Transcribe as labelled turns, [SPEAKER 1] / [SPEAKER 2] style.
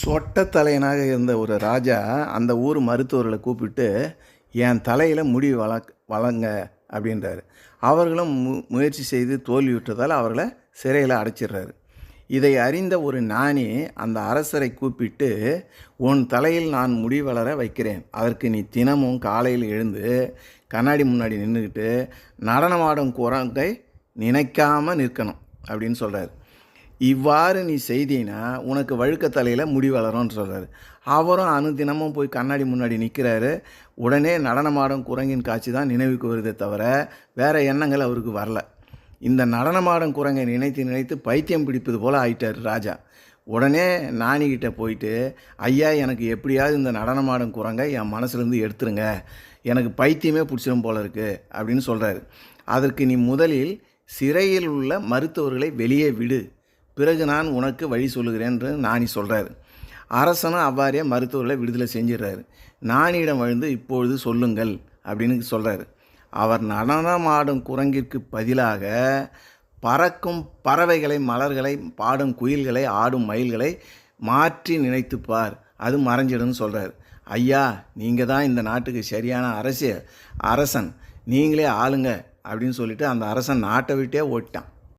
[SPEAKER 1] சொட்டத்தலையனாக இருந்த ஒரு ராஜா அந்த ஊர் மருத்துவர்களை கூப்பிட்டு என் தலையில் முடி வளங்க அப்படின்றாரு. அவர்களும் முயற்சி செய்து தோல்வியுற்றதால் அவர்களை சிறையில் அடைச்சிடுறாரு. இதை அறிந்த ஒரு ஞானி அந்த அரசரை கூப்பிட்டு, உன் தலையில் நான் முடி வளர வைக்கிறேன், அதற்கு நீ தினமும் காலையில் எழுந்து கண்ணாடி முன்னாடி நின்றுக்கிட்டு நடனமாடும் குரங்கை நினைக்காமல் நிற்கணும் அப்படின்னு சொல்கிறார். இவ்வாறு நீ செய்தீன்னா உனக்கு வழுக்க தலையில் முடி வளரும்னு சொல்கிறாரு. அவரும் அனுதினமும் போய் கண்ணாடி முன்னாடி நிற்கிறாரு. உடனே நடனமாடும் குரங்கின் காட்சி தான் நினைவுக்கு வருதே தவிர வேறு எண்ணங்கள் அவருக்கு வரல. இந்த நடனமாடும் குரங்கை நினைத்து நினைத்து பைத்தியம் பிடிப்பது போல் ஆயிட்டார் ராஜா. உடனே ஞானிகிட்ட போயிட்டு, ஐயா, எனக்கு எப்படியாவது இந்த நடனமாடும் குரங்கை என் மனசுலேருந்து எடுத்துருங்க, எனக்கு பைத்தியமே பிடிச்சிடும் போல இருக்குது அப்படின்னு சொல்கிறாரு. அதற்கு நீ முதலில் சிறையில் உள்ள மருத்துவர்களை வெளியே விடு, பிறகு நான் உனக்கு வழி சொல்லுகிறேன்னு ஞானி சொல்கிறாரு. அரசனும் அவ்வாறே மருத்துவர்களை விடுதலை செஞ்சிடறாரு. ஞானியிடம் விழுந்து இப்பொழுது சொல்லுங்கள் அப்படின்னு சொல்கிறாரு. அவர் நடனமாடும் குரங்கிற்கு பதிலாக பறக்கும் பறவைகளை, மலர்களை, பாடும் குயில்களை, ஆடும் மயில்களை மாற்றி நினைத்துப்பார், அது மறைஞ்சிடும்னு சொல்கிறார். ஐயா, நீங்கள் தான் இந்த நாட்டுக்கு சரியான அரசன், நீங்களே ஆளுங்க அப்படின்னு சொல்லிட்டு அந்த அரசன் நாட்டை விட்டே ஓட்டான்.